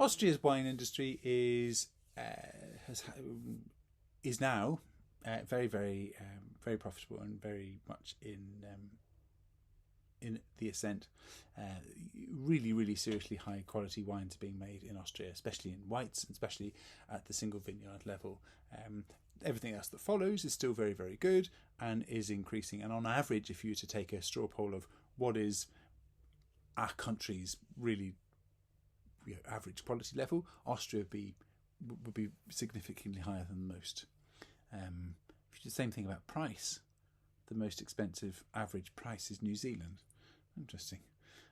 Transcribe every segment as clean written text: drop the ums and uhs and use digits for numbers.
Austria's wine industry is now very, very, very profitable and very much in the ascent. Really, really seriously high quality wines being made in Austria, especially in whites, and especially at the single vineyard level. Everything else that follows is still very, very good and is increasing. And on average, if you were to take a straw poll of what is our country's really average quality level, Austria would be significantly higher than most. If you do the same thing about price, the most expensive average price is New Zealand. Interesting.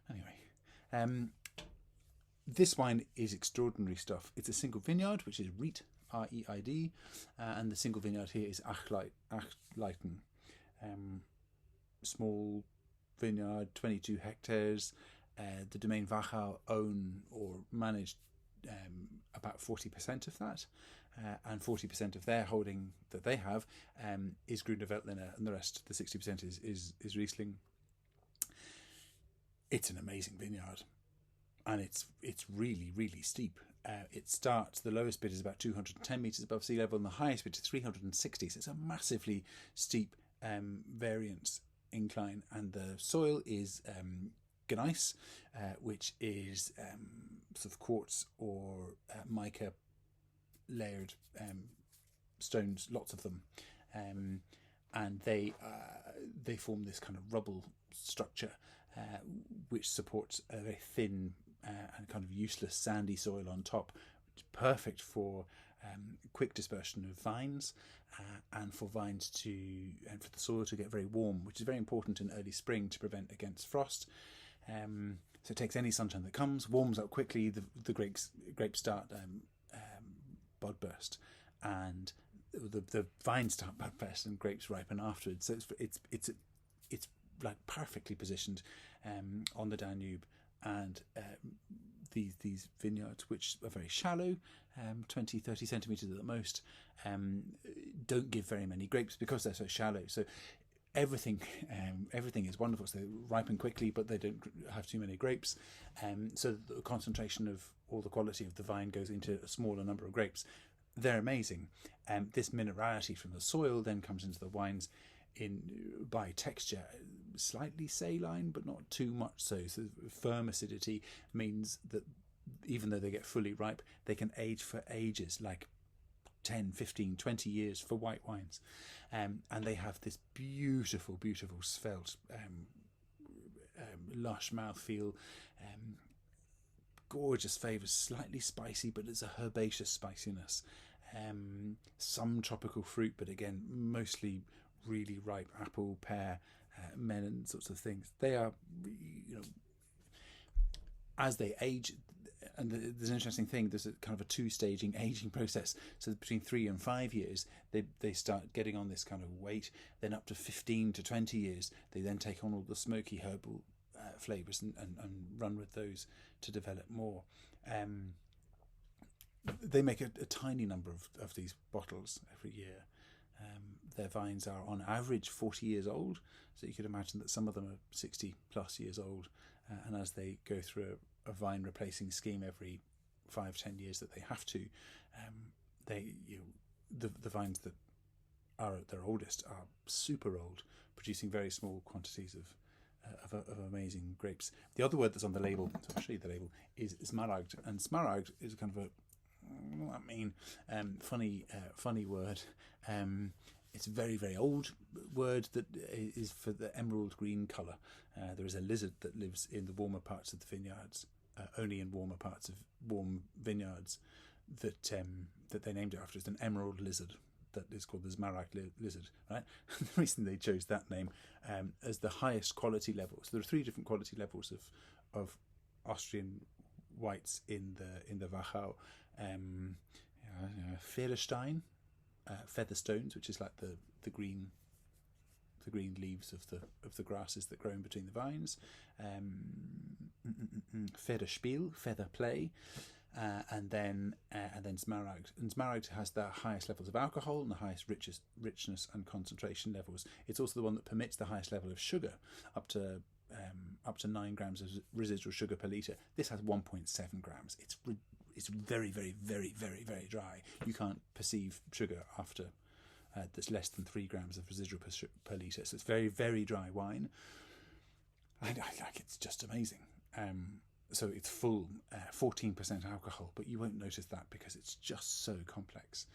Anyway, this wine is extraordinary stuff. It's a single vineyard, which is Reid, R-E-I-D, and the single vineyard here is Achleiten. Small vineyard, 22 hectares. The domain Wachau own or manage about 40% of that, and 40% of their holding that they have is Grüner Veltliner, and the rest, the 60%, is Riesling. It's an amazing vineyard, and it's really, really steep. It starts, the lowest bit is about 210 metres above sea level, and the highest bit is 360, so it's a massively steep variance incline, and the soil is gneiss, which is sort of quartz or mica layered stones, lots of them, and they form this kind of rubble structure, which supports a very thin and kind of useless sandy soil on top, which is perfect for quick dispersion of vines, and for vines and for the soil to get very warm, which is very important in early spring to prevent against frost. So it takes any sunshine that comes, warms up quickly, the grapes start bud burst, and the vines start bud burst, and grapes ripen afterwards. So it's like perfectly positioned on the Danube, and these vineyards, which are very shallow, 20-30 centimeters at the most, don't give very many grapes because they're so shallow. So everything is wonderful. So they ripen quickly, but they don't have too many grapes. So the concentration of all the quality of the vine goes into a smaller number of grapes. They're amazing. This minerality from the soil then comes into the wines by texture, slightly saline, but not too much so. So firm acidity means that even though they get fully ripe, they can age for ages, like 10, 15, 20 years for white wines. And they have this beautiful, beautiful svelte, lush mouthfeel, gorgeous flavours, slightly spicy, but it's a herbaceous spiciness. Some tropical fruit, but again, mostly really ripe apple, pear, melon sorts of things. They are, as they age, and there's an interesting thing, there's a kind of a two-staging aging process. So between 3 and 5 years, they start getting on this kind of weight. Then up to 15 to 20 years, they then take on all the smoky herbal flavours and run with those to develop more. They make a tiny number of these bottles every year. Their vines are on average 40 years old, so you could imagine that some of them are 60 plus years old, and as they go through a vine replacing scheme every 5-10 years that they have to, the vines that are at their oldest are super old, producing very small quantities of amazing grapes. The other word that's on the label, so I'll show you the label, is smaragd, and smaragd is kind of funny word. It's a very, very old word that is for the emerald green colour. There is a lizard that lives in the warmer parts of the vineyards, only in warmer parts of warm vineyards, that they named it after. It's an emerald lizard that is called the smaragd lizard, right? The reason they chose that name as the highest quality level. So there are 3 different quality levels of Austrian whites in the Wachau. Featherstein, featherstones, which is like the green leaves of the grasses that grow in between the vines. Federspiel, feather play, and then smaragd. And smaragd has the highest levels of alcohol and the highest richness and concentration levels. It's also the one that permits the highest level of sugar, up to 9 grams of residual sugar per litre. This has 1.7 grams. It's it's very, very, very, very, very dry. You can't perceive sugar after there's less than 3 grams of residual per litre. So it's very, very dry wine. I like it's just amazing. So it's full 14% alcohol, but you won't notice that because it's just so complex.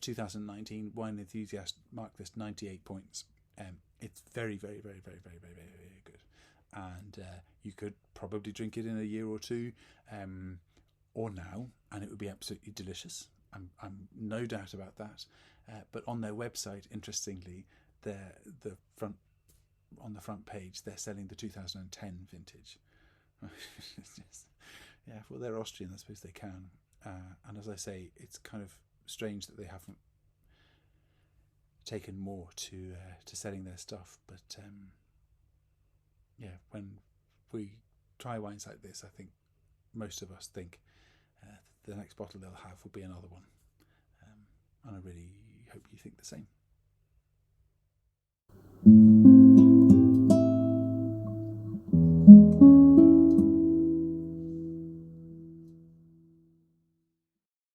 2019 Wine Enthusiast marked this 98 points. It's very, very, very, very, very, very, very, very good. And you could probably drink it in a year or two, or now, and it would be absolutely delicious. I'm no doubt about that. But on their website, interestingly, on the front page, they're selling the 2010 vintage. It's just, yeah, well, they're Austrian, I suppose they can. And as I say, it's kind of strange that they haven't taken more to selling their stuff. But yeah, when we try wines like this, I think most of us think the next bottle they'll have will be another one. And I really hope you think the same.